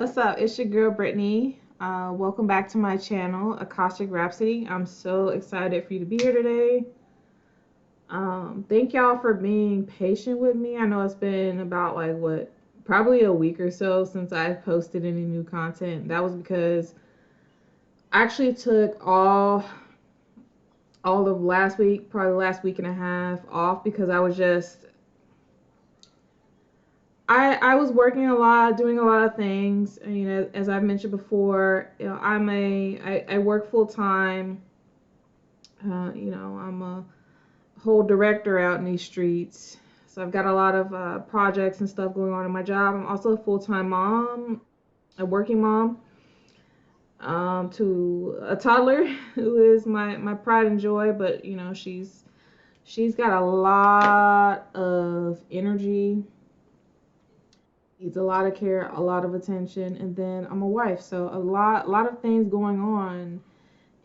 What's up? It's your girl Brittany. Welcome back to my channel, Akashic Rhapsody. I'm so excited for you to be here today. Thank y'all for being patient with me. I know it's been about probably a week or so since I've posted any new content. That was because I actually took all of last week, probably the last week and a half off because I was working a lot, doing a lot of things. And, as I've mentioned before, I work full time. I'm a whole director out in these streets, so I've got a lot of projects and stuff going on in my job. I'm also a full time mom, a working mom, to a toddler who is my pride and joy. But she's got a lot of energy, needs a lot of care, a lot of attention, and then I'm a wife, so a lot of things going on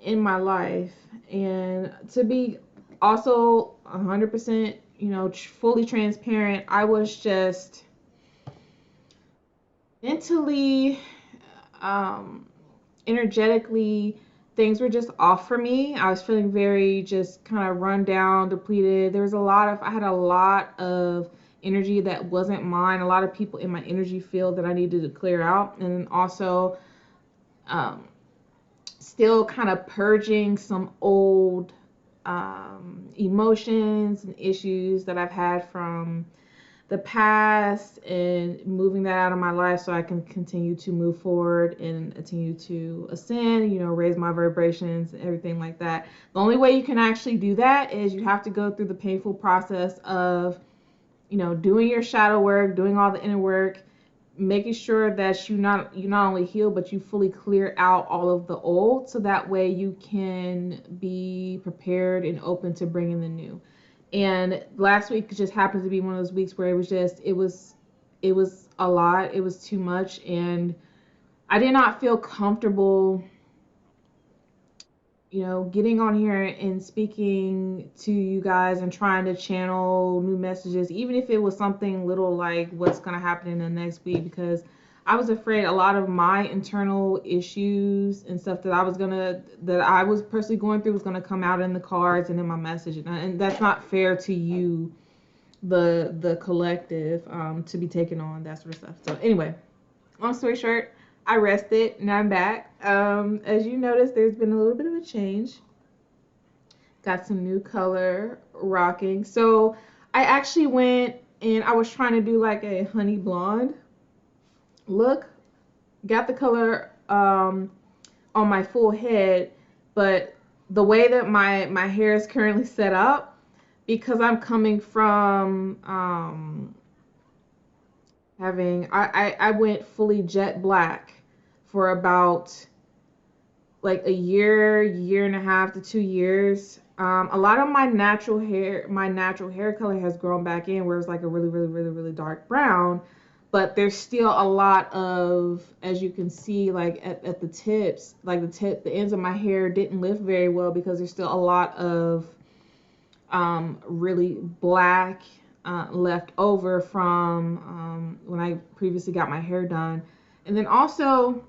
in my life. And to be also 100%, fully transparent, I was just mentally, um, energetically, things were just off for me. I was feeling very just kind of run down, depleted. I had a lot of energy that wasn't mine, a lot of people in my energy field that I needed to clear out. And also, um, still kind of purging some old emotions and issues that I've had from the past and moving that out of my life so I can continue to move forward and continue to ascend, raise my vibrations and everything like that. The only way you can actually do that is you have to go through the painful process of, doing your shadow work, doing all the inner work, making sure that you not only heal but you fully clear out all of the old, so that way you can be prepared and open to bringing the new. And last week just happens to be one of those weeks where it was a lot, it was too much, and I did not feel comfortable getting on here and speaking to you guys and trying to channel new messages, even if it was something little like what's going to happen in the next week, because I was afraid a lot of my internal issues and stuff that I was personally going through was going to come out in the cards and in my message. And that's not fair to you, the collective, to be taking on that sort of stuff. So anyway, long story short, I rested and I'm back. As you notice, there's been a little bit of a change. Got some new color rocking. So I actually went and I was trying to do like a honey blonde look. Got the color on my full head, but the way that my hair is currently set up, because I'm coming from I went fully jet black for about like a year and a half to 2 years. A lot of my natural hair color has grown back in, where it's like a really, really, really, really dark brown. But there's still a lot of, as you can see, like at the tips, like the ends of my hair didn't lift very well because there's still a lot of really black left over from when I previously got my hair done. And then also,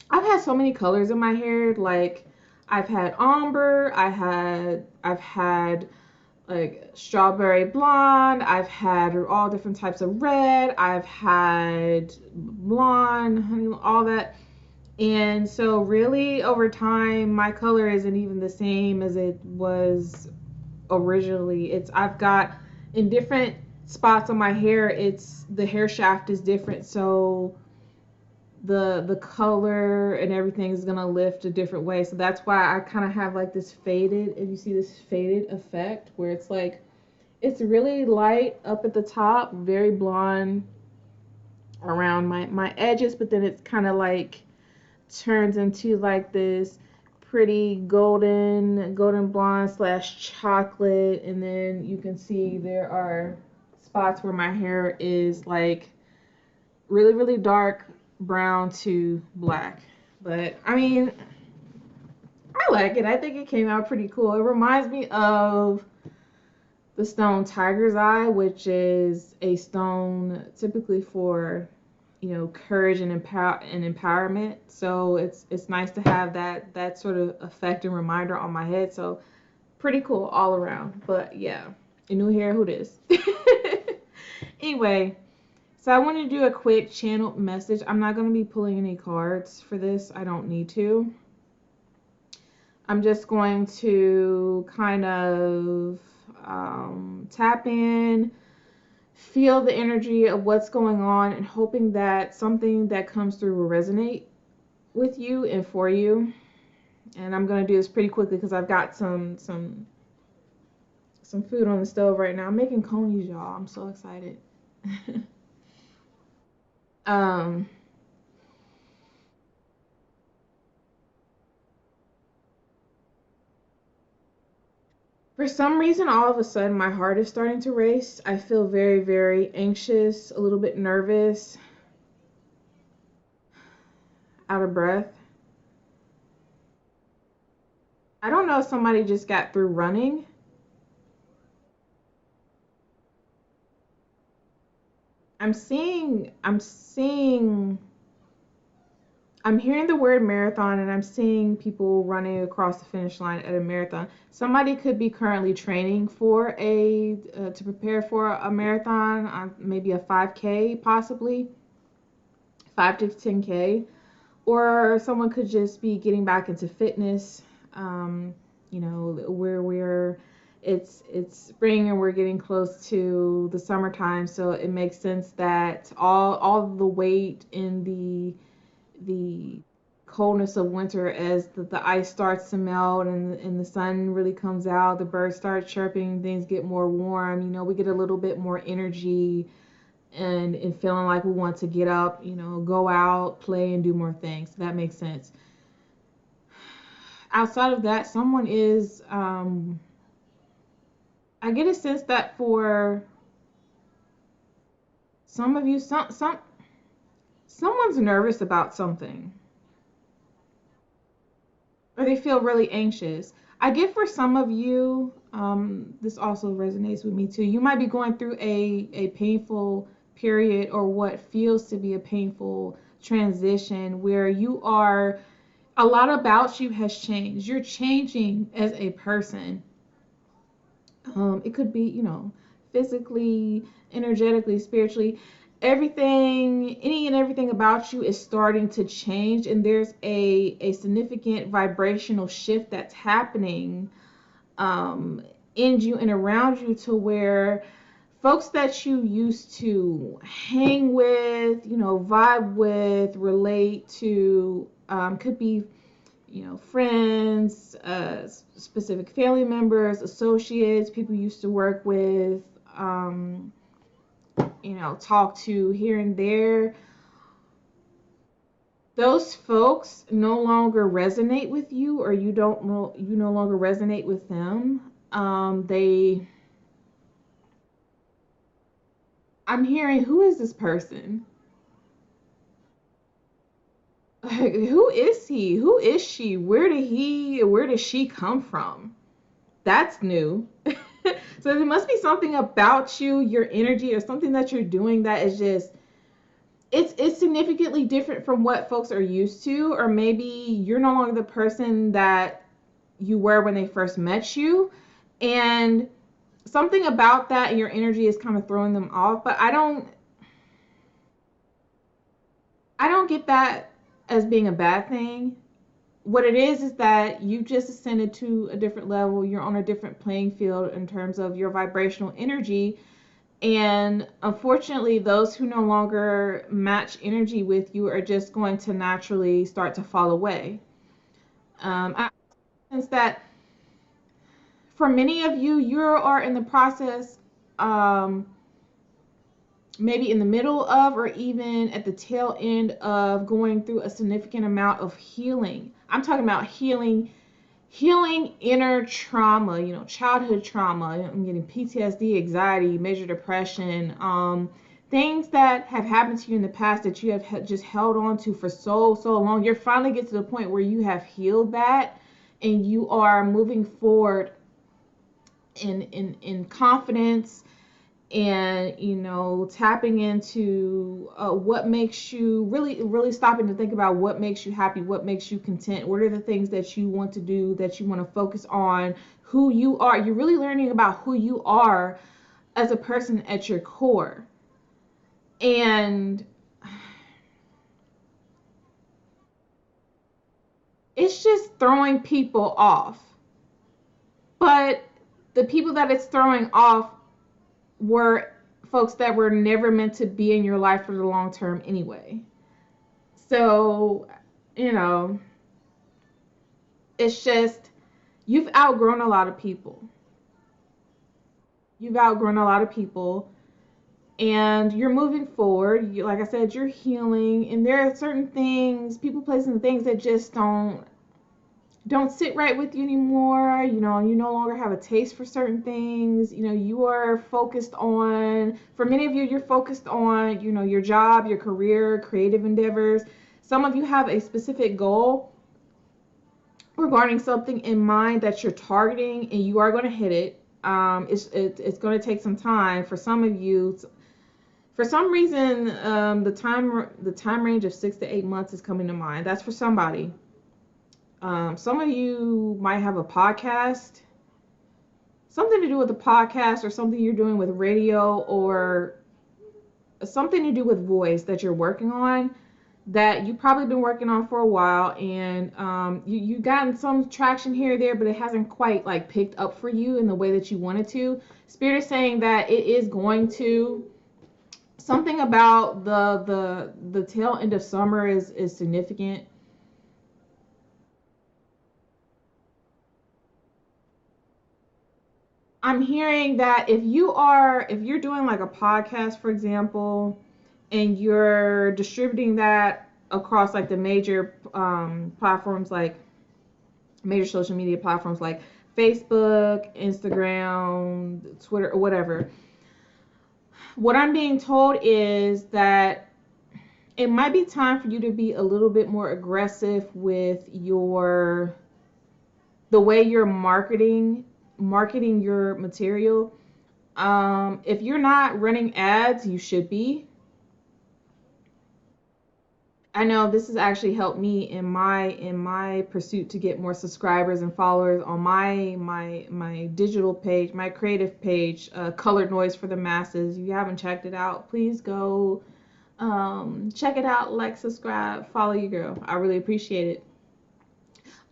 I've had so many colors in my hair. Like, I've had ombre, I've had like strawberry blonde, I've had all different types of red, I've had blonde, honey, all that. And so really over time my color isn't even the same as it was originally. I've got in different spots on my hair, it's the hair shaft is different, so the color and everything is gonna lift a different way. So that's why I kind of have like this faded, if you see this faded effect, where it's like it's really light up at the top, very blonde around my edges, but then it's kind of like turns into like this pretty golden blonde slash chocolate. And then you can see there are spots where my hair is like really, really dark brown to black. But I mean, I like it. I think it came out pretty cool. It reminds me of the stone tiger's eye, which is a stone typically for courage and empowerment. So it's nice to have that sort of effect and reminder on my head. So pretty cool all around. But yeah, a new hair, who this? Anyway, so I want to do a quick channel message. I'm not going to be pulling any cards for this. I don't need to. I'm just going to kind of tap in, feel the energy of what's going on, and hoping that something that comes through will resonate with you and for you. And I'm going to do this pretty quickly because I've got some food on the stove right now. I'm making conies, y'all. I'm so excited. um For some reason, all of a sudden, my heart is starting to race. I feel very, very anxious, a little bit nervous, out of breath. I don't know if somebody just got through running. I'm hearing the word marathon and I'm seeing people running across the finish line at a marathon. Somebody could be currently training for to prepare for a marathon, maybe a 5K possibly, 5 to 10K. Or someone could just be getting back into fitness. Where it's spring and we're getting close to the summertime, so it makes sense that all the weight in the coldness of winter, as the ice starts to melt and the sun really comes out, the birds start chirping, things get more warm. We get a little bit more energy and feeling like we want to get up, go out, play, and do more things. So that makes sense. Outside of that, someone is, I get a sense that for some of you, someone's nervous about something, or they feel really anxious. I get for some of you, this also resonates with me too. You might be going through a painful period, or what feels to be a painful transition, where a lot about you has changed. You're changing as a person. It could be, physically, energetically, spiritually. Any and everything about you is starting to change, and there's a significant vibrational shift that's happening in you and around you, to where folks that you used to hang with, vibe with, relate to, could be, friends, specific family members, associates, people you used to work with, talk to here and there. Those folks no longer resonate with you, or you no longer resonate with them. I'm hearing, who is this person? Who is he? Who is she? Where does she come from? That's new. So there must be something about you, your energy, or something that you're doing that is just, it's significantly different from what folks are used to. Or maybe you're no longer the person that you were when they first met you, and something about that and your energy is kind of throwing them off. But I don't get that as being a bad thing. What it is that you just ascended to a different level. You're on a different playing field in terms of your vibrational energy. And unfortunately, those who no longer match energy with you are just going to naturally start to fall away. I sense that for many of you, you are in the process, um, maybe in the middle of, or even at the tail end of, going through a significant amount of healing. I'm talking about healing inner trauma, childhood trauma. I'm getting PTSD, anxiety, major depression, things that have happened to you in the past that you have just held on to for so long. You're finally get to the point where you have healed that, and you are moving forward in confidence and tapping into what makes you really stopping to think about what makes you happy, what makes you content, what are the things that you want to do, that you want to focus on, who you are. You're really learning about who you are as a person at your core. And it's just throwing people off, but the people that it's throwing off were folks that were never meant to be in your life for the long term anyway. So, you know, it's just you've outgrown a lot of people. You've outgrown a lot of people and you're moving forward. Like I said, you're healing, and there are certain things, people, places, and things that just don't sit right with you anymore. You no longer have a taste for certain things. You are focused on, for many of you, you're focused on, your job, your career, creative endeavors. Some of you have a specific goal regarding something in mind that you're targeting, and you are going to hit it. It's going to take some time for some of you. For some reason, the time range of 6 to 8 months is coming to mind. That's for somebody. Some of you might have a podcast, something to do with a podcast, or something you're doing with radio, or something to do with voice that you're working on, that you've probably been working on for a while, and you've gotten some traction here or there, but it hasn't quite like picked up for you in the way that you wanted to. Spirit is saying that it is going to. Something about the tail end of summer is significant. I'm hearing that if you're doing like a podcast, for example, and you're distributing that across like the major platforms, like major social media platforms like Facebook, Instagram, Twitter, or whatever. What I'm being told is that it might be time for you to be a little bit more aggressive with the way you're marketing your material. If you're not running ads, you should be. I know this has actually helped me in my pursuit to get more subscribers and followers on my digital page, my creative page, Colored Noise for the Masses. If you haven't checked it out, please go check it out, like, subscribe, follow your girl. I really appreciate it.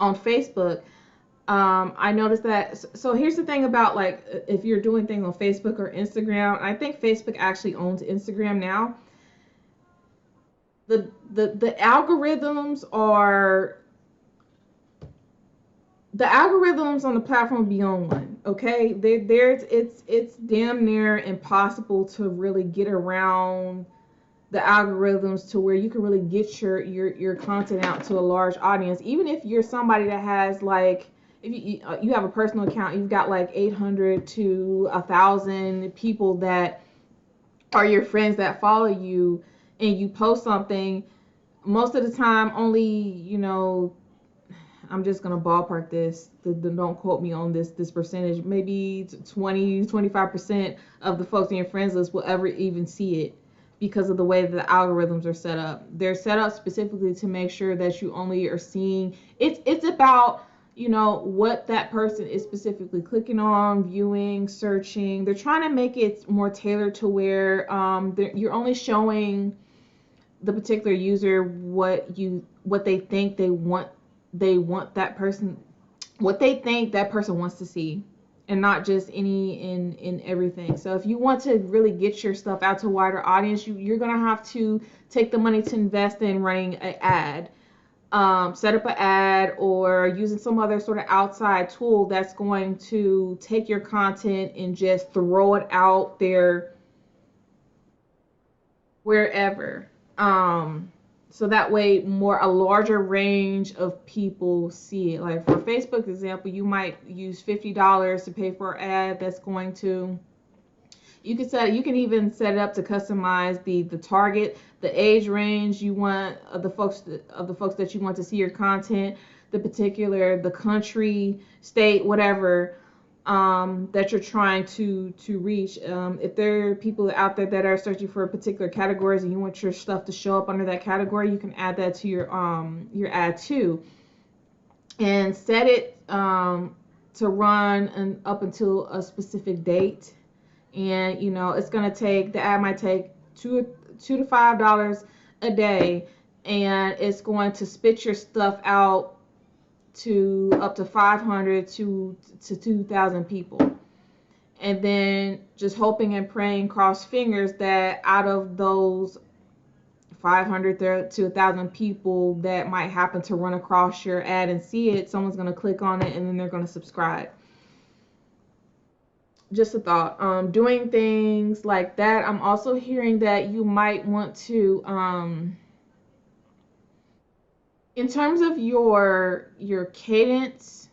On Facebook, I noticed that. So here's the thing about, like, if you're doing things on Facebook or Instagram, I think Facebook actually owns Instagram now. The algorithms are the algorithms on the platform beyond one. Okay, it's damn near impossible to really get around the algorithms to where you can really get your content out to a large audience. Even if you're somebody that has, like, if you have a personal account, you've got like 800 to 1,000 people that are your friends that follow you, and you post something, most of the time only, I'm just gonna ballpark this. Don't quote me on this percentage. Maybe 20-25% of the folks in your friends list will ever even see it, because of the way that the algorithms are set up. They're set up specifically to make sure that you only are seeing. It's about what that person is specifically clicking on, viewing, searching. They're trying to make it more tailored to where you're only showing the particular user what they think they want that person, what they think that person wants to see, and not just any in everything. So if you want to really get your stuff out to a wider audience, you're gonna have to take the money to invest in running an ad, set up an ad, or using some other sort of outside tool that's going to take your content and just throw it out there wherever. So that way a larger range of people see it. Like for Facebook example, you might use $50 to pay for an ad that's going to, you can even set it up to customize the target, the age range you want of the folks that you want to see your content, the country, state, whatever. that you're trying to reach. If there are people out there that are searching for particular categories and you want your stuff to show up under that category, you can add that to your ad too, and set it to run up until a specific date. And it's gonna take, the ad might take $2 to $5 a day, and it's going to spit your stuff out to up to 500 to 2,000 people. And then just hoping and praying, cross fingers, that out of those 500 to 1,000 people that might happen to run across your ad and see it, someone's going to click on it and then they're going to subscribe. Just a thought. Doing things like that. I'm also hearing that you might want to, in terms of your cadence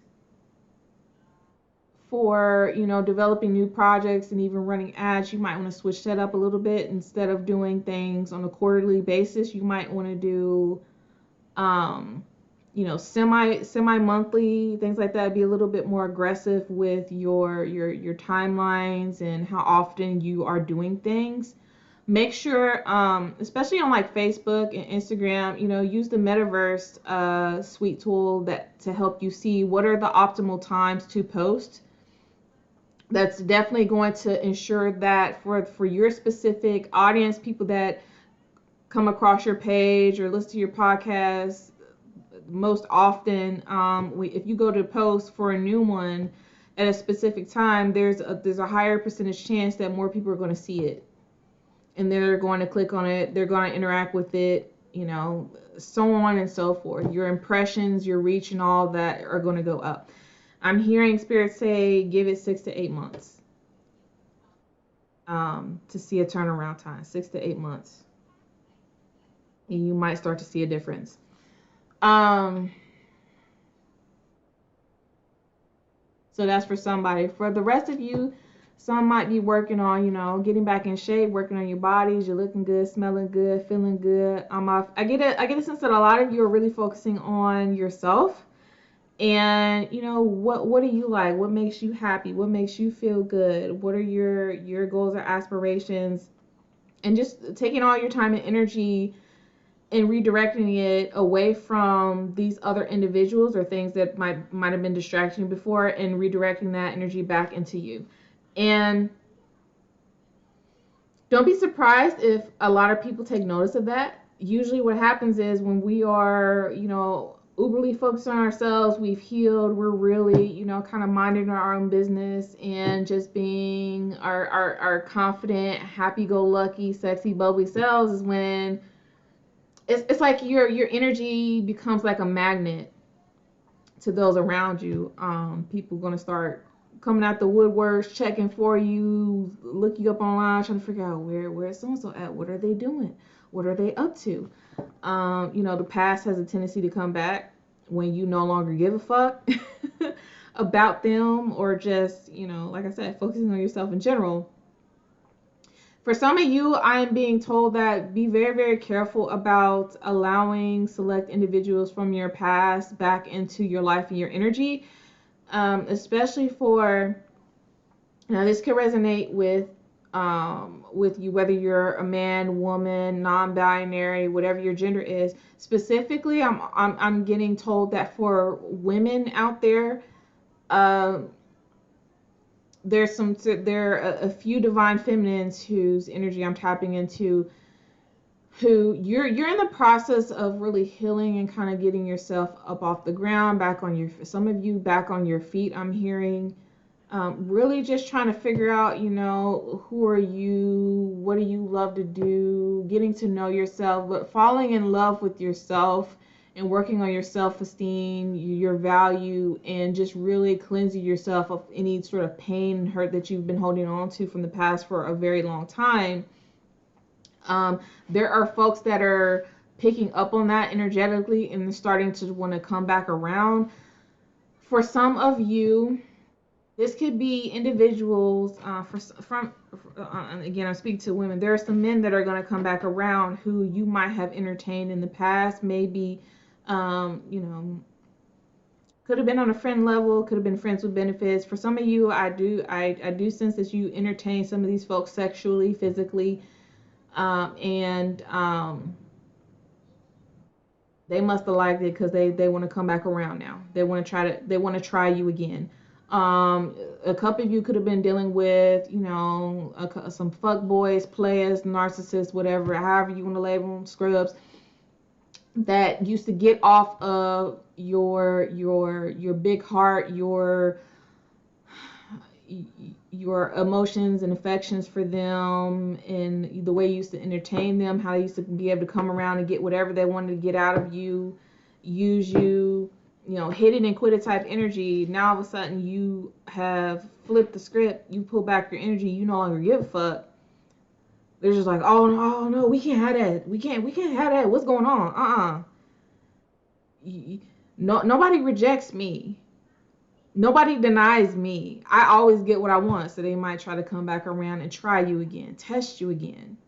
for developing new projects and even running ads, you might want to switch that up a little bit. Instead of doing things on a quarterly basis, you might want to do semi monthly, things like that. Be a little bit more aggressive with your timelines and how often you are doing things. Make sure, especially on like Facebook and Instagram, use the metaverse suite tool to help you see what are the optimal times to post. That's definitely going to ensure that for your specific audience, people that come across your page or listen to your podcast most often, if you go to post for a new one at a specific time, there's a higher percentage chance that more people are going to see it, and they're going to click on it, they're going to interact with it, so on and so forth. Your impressions, your reach, and all that are going to go up. I'm hearing Spirit say give it 6 to 8 months to see a turnaround time. 6 to 8 months. And you might start to see a difference. So that's for somebody. For the rest of you, some might be working on, getting back in shape, working on your bodies. You're looking good, smelling good, feeling good. I get a sense that a lot of you are really focusing on yourself. And what do you like? What makes you happy? What makes you feel good? What are your goals or aspirations? And just taking all your time and energy and redirecting it away from these other individuals or things that might have been distracting you before, and redirecting that energy back into you. And don't be surprised if a lot of people take notice of that. Usually what happens is when we are, uberly focused on ourselves, we've healed, we're really, kind of minding our own business and just being our confident, happy-go-lucky, sexy, bubbly selves, is when it's like your energy becomes like a magnet to those around you. People are going to start coming out the woodworks, checking for you, looking up online, trying to figure out where so-and-so at, what are they doing, what are they up to. The past has a tendency to come back when you no longer give a fuck about them, or just, like I said, focusing on yourself in general. For some of you, I am being told that be very, very careful about allowing select individuals from your past back into your life and your energy, especially for, now this could resonate with you, whether you're a man, woman, non-binary, whatever your gender is. Specifically, I'm getting told that for women out there, there are a few divine feminines whose energy I'm tapping into, who you're in the process of really healing and kind of getting yourself up off the ground, some of you back on your feet. I'm hearing really just trying to figure out, who are you, what do you love to do, getting to know yourself, but falling in love with yourself and working on your self-esteem, your value, and just really cleansing yourself of any sort of pain and hurt that you've been holding on to from the past for a very long time. There are folks that are picking up on that energetically and starting to want to come back around. For some of you, this could be individuals, again, I'm speaking to women. There are some men that are going to come back around who you might have entertained in the past, maybe, could Could have been on a friend level, could have been friends with benefits. For some of you, I do sense that you entertain some of these folks sexually, physically, and they must have liked it because they want to come back around now. They want to try you again. A couple of you could have been dealing with, some fuck boys, players, narcissists, whatever, however you want to label them, scrubs, that used to get off of your big heart, your emotions and affections for them, and the way you used to entertain them, how you used to be able to come around and get whatever they wanted to get out of you, use you, hit it and quit it type energy. Now all of a sudden you have flipped the script, you pull back your energy, you no longer give a fuck. They're just like, oh no, we can't have that. We can't have that. What's going on? No, nobody rejects me. Nobody denies me. I always get what I want. So they might try to come back around and try you again, test you again.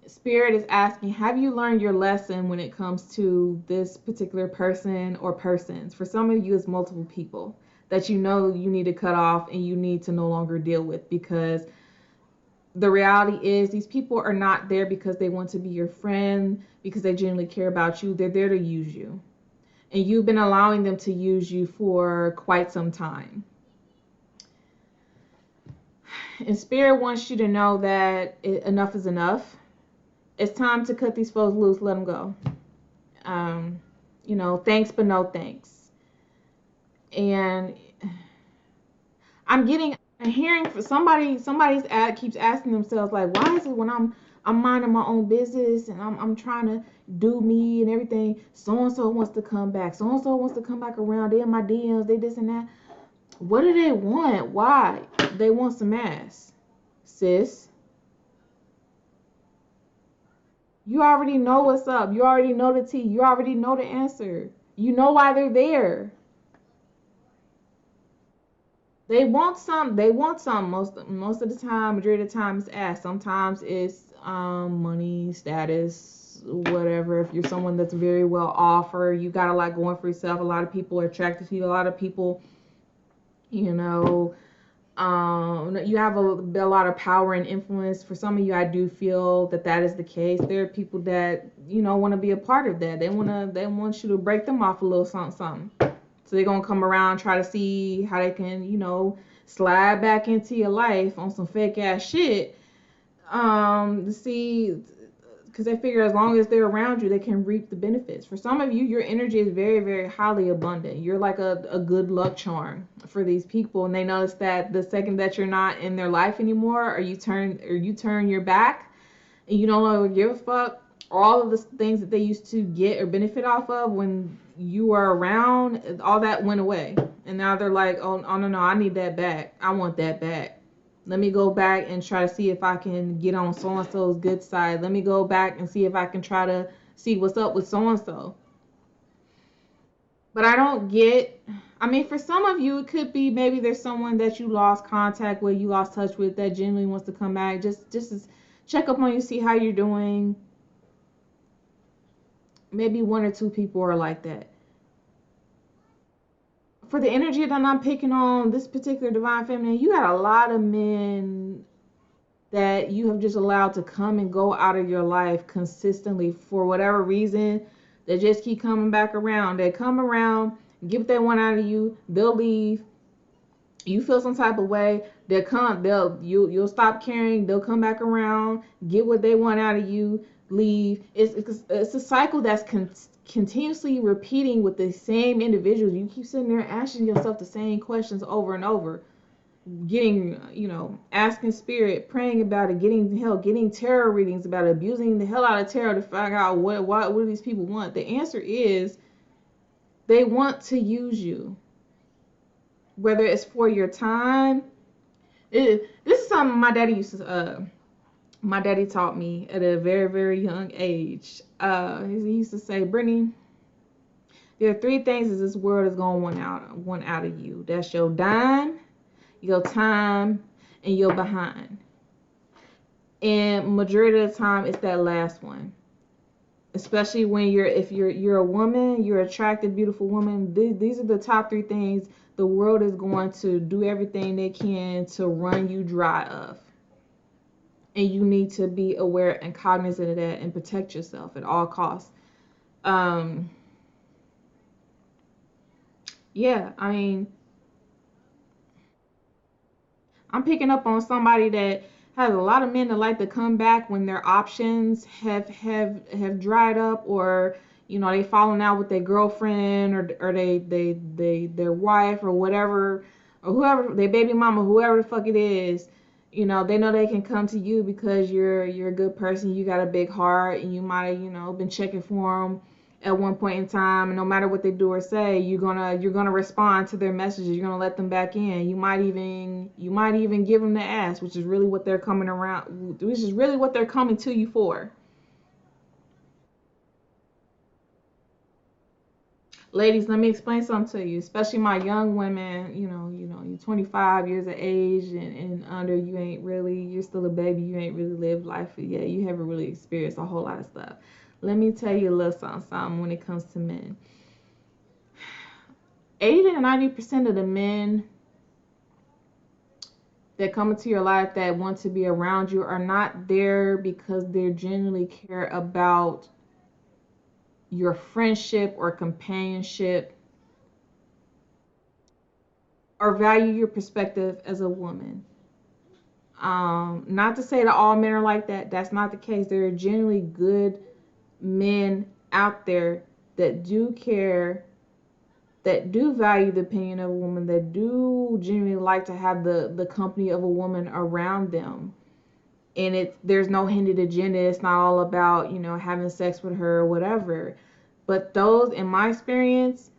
Spirit is asking, have you learned your lesson when it comes to this particular person or persons? For some of you, it's multiple people that you need to cut off and you need to no longer deal with, because the reality is these people are not there because they want to be your friend, because they genuinely care about you. They're there to use you. And you've been allowing them to use you for quite some time. And Spirit wants you to know that enough is enough. It's time to cut these folks loose, let them go. Thanks, but no thanks. And I'm hearing for somebody's keeps asking themselves, like, why is it when I'm minding my own business and I'm trying to do me and everything, so-and-so wants to come back, so-and-so wants to come back around, they in my DMs, they this and that. What do they want? Why? They want some ass, sis. You already know what's up. You already know the tea. You already know the answer. You know why they're there. They want some. Most of the time, majority of the time, it's ass. Sometimes it's money, status, whatever. If you're someone that's very well off, or you got a lot going for yourself, a lot of people are attracted to you. A lot of people, you have a lot of power and influence. For some of you, I do feel that is the case. There are people that want to be a part of that. They want you to break them off a little something. So they're gonna come around, try to see how they can slide back into your life on some fake ass shit. To see, because they figure as long as they're around you, they can reap the benefits. For some of you, your energy is very, very highly abundant. You're like a good luck charm for these people, and they notice that the second that you're not in their life anymore, or you turn your back, and you no longer give a fuck, all of the things that they used to get or benefit off of when you were around, all that went away. And now they're like, oh no, I need that back. I want that back. Let me go back and try to see if I can get on so-and-so's good side. Let me go back and see if I can try to see what's up with so-and-so. But I don't get, for some of you, it could be maybe there's someone that you lost contact with, you lost touch with, that genuinely wants to come back. Just check up on you, see how you're doing. Maybe one or two people are like that. For the energy that I'm picking on, this particular divine feminine, you got a lot of men that you have just allowed to come and go out of your life consistently for whatever reason. They just keep coming back around. They come around, get what they want out of you, they'll leave. You feel some type of way, you'll stop caring, they'll come back around, get what they want out of you, leave. It's a cycle that's continuously repeating with the same individuals. You keep sitting there asking yourself the same questions over and over, getting, asking spirit, praying about it, getting help, getting tarot readings about it, abusing the hell out of tarot to figure out what do these people want. The answer is they want to use you, whether it's for your time. This is something my daddy taught me at a very, very young age. He used to say, Brittany, there are three things that this world is going to want out of you. That's your dime, your time, and your behind. And majority of the time, it's that last one. especially when you're a woman, you're an attractive, beautiful woman. These are the top three things the world is going to do everything they can to run you dry of. And you need to be aware and cognizant of that and protect yourself at all costs. Um, yeah, I mean, I'm picking up on somebody that has a lot of men that like to come back when their options have dried up, or they falling out with their girlfriend, or their wife, or whatever, or whoever, their baby mama, whoever the fuck it is. They know they can come to you because you're a good person, you got a big heart, and you might have been checking for them at one point in time, and no matter what they do or say, you're gonna respond to their messages. You're gonna let them back in. You might even give them the ass, which is really what they're coming around, which is really what they're coming to you for. Ladies, let me explain something to you, especially my young women. You're 25 years of age and under. You're still a baby. You ain't really lived life yet. You haven't really experienced a whole lot of stuff. Let me tell you a little something when it comes to men. 80 to 90% of the men that come into your life that want to be around you are not there because they genuinely care about your friendship or companionship or value your perspective as a woman. Not to say that all men are like that. That's not the case. There are genuinely good men out there that do care, that do value the opinion of a woman, that do genuinely like to have the company of a woman around them. And there's no hidden agenda. It's not all about, having sex with her or whatever. But those, in my experience,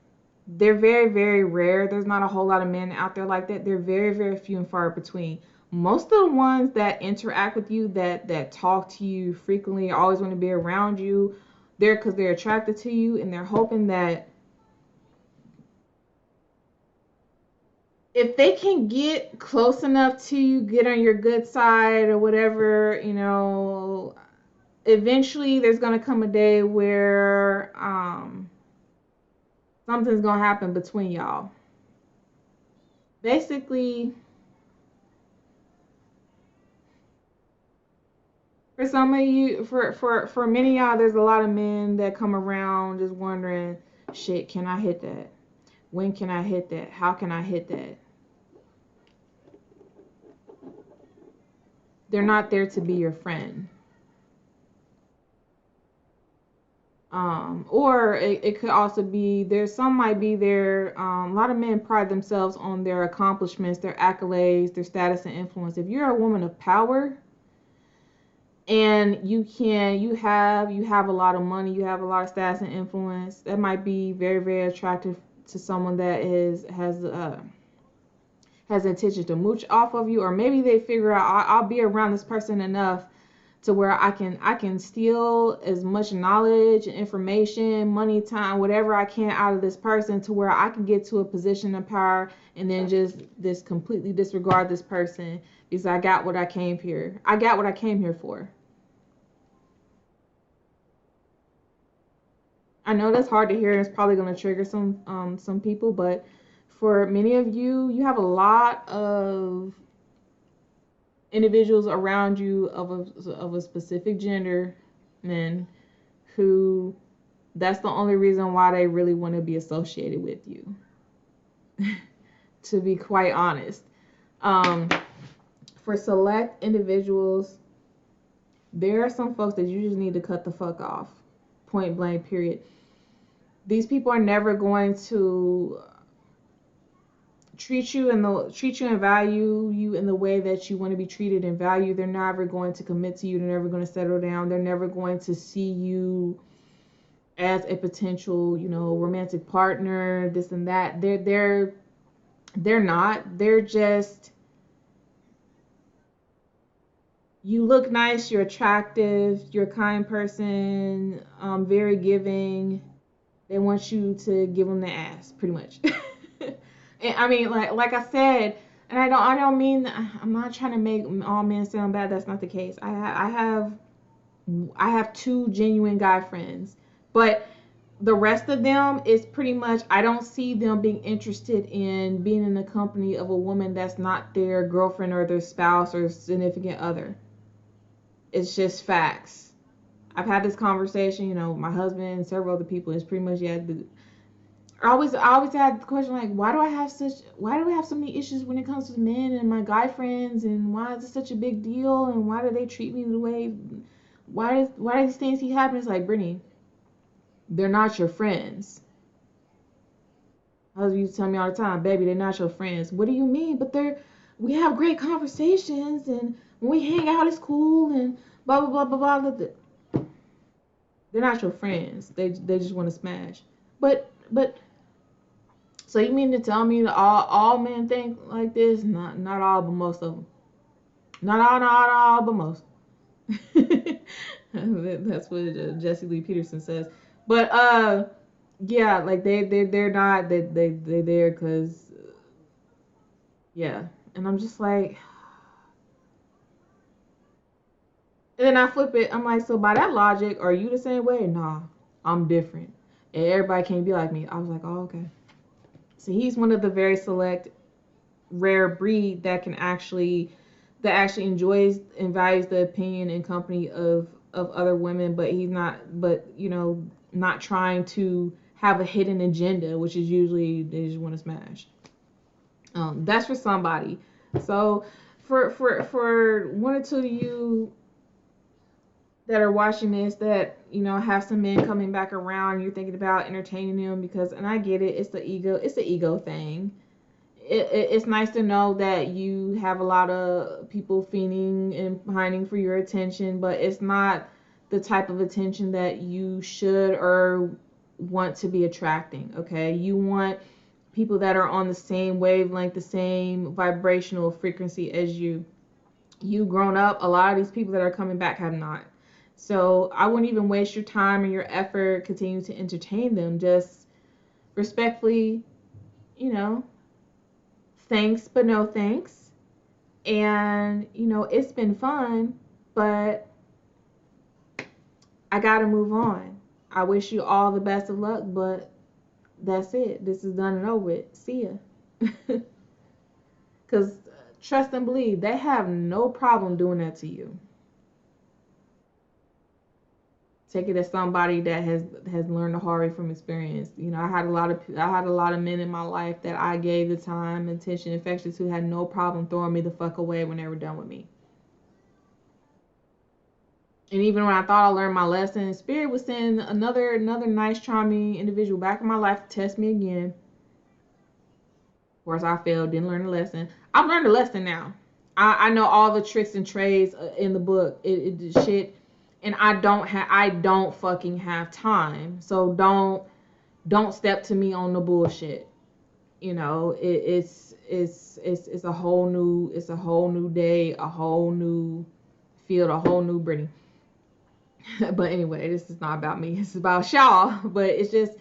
they're very, very rare. There's not a whole lot of men out there like that. They're very, very few and far between. Most of the ones that interact with you, that talk to you frequently, always want to be around you, they're because they're attracted to you, and they're hoping that if they can get close enough to you, get on your good side or whatever, eventually there's gonna come a day where something's gonna happen between y'all. Basically, for some of you, for many of y'all, there's a lot of men that come around just wondering, shit, can I hit that? When can I hit that? How can I hit that? They're not there to be your friend. Or it could also be there. Some might be there. A lot of men pride themselves on their accomplishments, their accolades, their status and influence. If you're a woman of power and you have a lot of money, you have a lot of status and influence, that might be very, very attractive to someone that has intention to mooch off of you. Or maybe they figure out, I'll be around this person enough to where I can steal as much knowledge and information, money, time, whatever I can out of this person, to where I can get to a position of power and then just completely disregard this person because I got what I came here. I got what I came here for. I know that's hard to hear and it's probably going to trigger some people, but for many of you, you have a lot of individuals around you of a specific gender, men, who that's the only reason why they really want to be associated with you. To be quite honest, um, for select individuals, there are some folks that you just need to cut the fuck off, point blank, period. These people are never going to treat you and value you in the way that you want to be treated and valued. They're never going to commit to you. They're never going to settle down. They're never going to see you as a potential, romantic partner, this and that. They're not. They're just, you look nice, you're attractive, you're a kind person, very giving. They want you to give them the ass, pretty much. And I mean, like I said, and I don't mean, I'm not trying to make all men sound bad. That's not the case. I have I have 2 genuine guy friends, but the rest of them is pretty much, I don't see them being interested in being in the company of a woman that's not their girlfriend or their spouse or significant other. It's just facts. I've had this conversation, my husband and several other people. It's pretty much, yeah. I always had the question, like, why do I have so many issues when it comes to men and my guy friends, and why is it such a big deal, and why do they treat me the way, why do these things keep happening? It's like, Brittany, they're not your friends. Husband used to tell me all the time, baby, they're not your friends. What do you mean? But we have great conversations, and when we hang out, it's cool, and blah blah blah blah blah. They're not your friends. They just want to smash. But so you mean to tell me that all men think like this? Not all, but most of them. Not all, but most. That's what Jesse Lee Peterson says. But yeah, like they're not, they there because yeah. And I'm just like, and then I flip it. I'm like, so by that logic, are you the same way? Nah, I'm different, and everybody can't be like me. I was like, oh, okay. So he's one of the very select, rare breed that actually enjoys and values the opinion and company of other women, but he's not, but not trying to have a hidden agenda, which is usually they just want to smash. That's for somebody. So for one or two of you that are watching this that have some men coming back around, you're thinking about entertaining them, because, and I get it, it's the ego thing. It's nice to know that you have a lot of people fiending and pining for your attention, but it's not the type of attention that you should or want to be attracting. Okay, you want people that are on the same wavelength, the same vibrational frequency as you. You grown up, a lot of these people that are coming back have not. So I wouldn't even waste your time and your effort continuing to entertain them. Just respectfully, you know, thanks but no thanks. And it's been fun, but I gotta move on. I wish you all the best of luck, but that's it. This is done and over with. See ya. Because trust and believe, they have no problem doing that to you. Take it as somebody that has learned the hard way from experience. I had a lot of men in my life that I gave the time, attention, affection to, had no problem throwing me the fuck away when they were done with me. And even when I thought I learned my lesson, Spirit was sending another nice, charming individual back in my life to test me again. Of course, I failed, didn't learn the lesson. I've learned the lesson now. I know all the tricks and trades in the book. It shit, and I don't fucking have time. So don't step to me on the bullshit. It's a whole new day, a whole new field, a whole new Brittany. But anyway, this is not about me. It's about y'all. But it's just,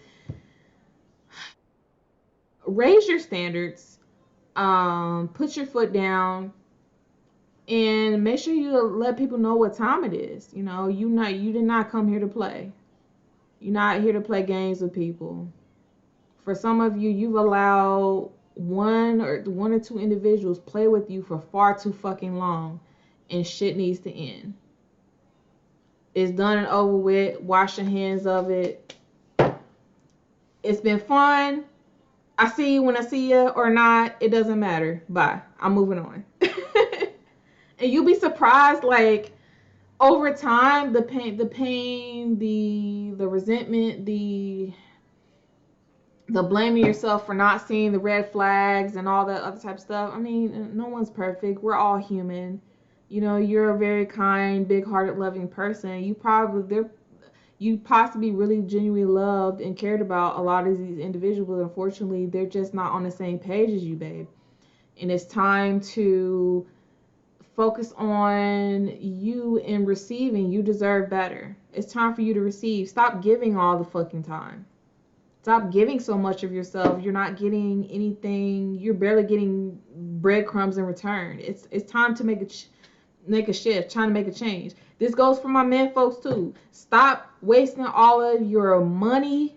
raise your standards. Put your foot down, and make sure you let people know what time it is. You did not come here to play. You're not here to play games with people. For some of you, you've allowed one or two individuals play with you for far too fucking long, and shit needs to end. It's done and over with. Wash your hands of it. It's been fun. I see you when I see you, or not. It doesn't matter. Bye. I'm moving on. And you'll be surprised, like, over time, the pain, the resentment, the blaming yourself for not seeing the red flags and all that other type of stuff. I mean, no one's perfect. We're all human. You're a very kind, big-hearted, loving person. You possibly really genuinely loved and cared about a lot of these individuals, but unfortunately, they're just not on the same page as you, babe. And it's time to focus on you and receiving. You deserve better. It's time for you to receive. Stop giving all the fucking time. Stop giving so much of yourself. You're not getting anything. You're barely getting breadcrumbs in return. It's time to make a shift, trying to make a change. This goes for my men folks too. Stop wasting all of your money,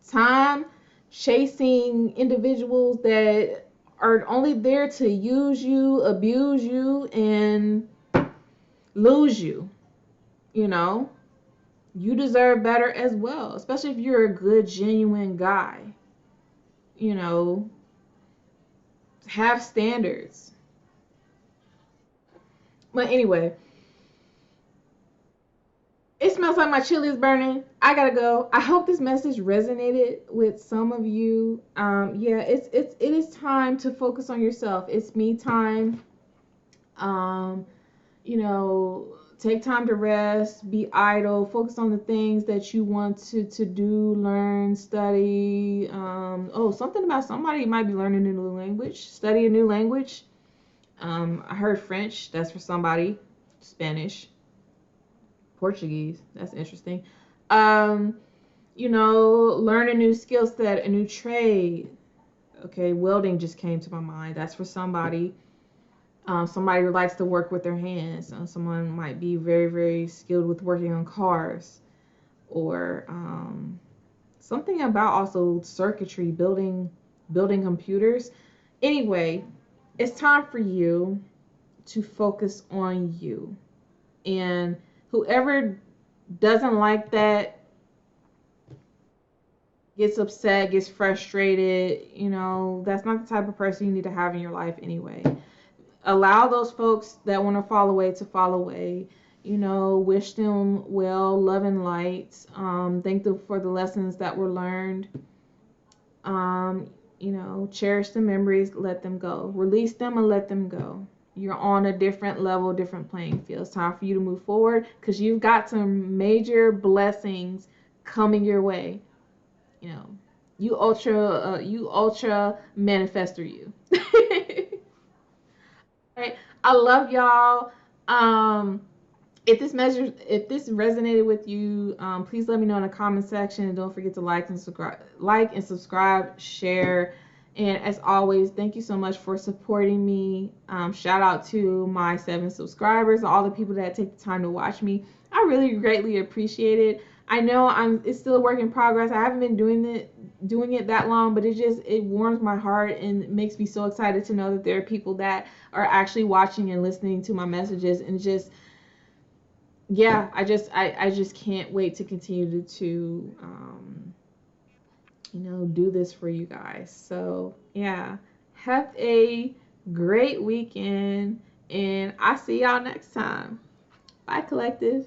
time, chasing individuals that are only there to use you, abuse you, and lose you. You know, you deserve better as well, especially if you're a good, genuine guy. You know, have standards. But anyway, it smells like my chili is burning. I gotta go. I hope this message resonated with some of you. Yeah, it is time to focus on yourself. It's me time. Um, you know, take time to rest, be idle, focus on the things that you want to do, learn, study. Oh, something about somebody might be learning a new language, study a new language. I heard French, that's for somebody. Spanish, Portuguese, that's interesting. Um, learn a new skill set, a new trade. Okay, welding just came to my mind. That's for somebody. Somebody who likes to work with their hands. Someone might be very, very skilled with working on cars, or something about also circuitry, building computers. Anyway, it's time for you to focus on you. And whoever doesn't like that, gets upset, gets frustrated, that's not the type of person you need to have in your life anyway. Allow those folks that want to fall away to fall away. Wish them well, love and light. Thank them for the lessons that were learned. Cherish the memories, let them go. Release them and let them go. You're on a different level, different playing field. It's time for you to move forward because you've got some major blessings coming your way. You ultra manifestor you. Right. I love y'all. If this resonated with you, please let me know in the comment section, and don't forget to like and subscribe, share, and as always, thank you so much for supporting me. Shout out to my 7 subscribers, all the people that take the time to watch me. I really greatly appreciate it. I know it's still a work in progress. I haven't been doing it that long, but it warms my heart and makes me so excited to know that there are people that are actually watching and listening to my messages, and just I just can't wait to continue to do this for you guys. So yeah, have a great weekend, and I'll see y'all next time. Bye, collective.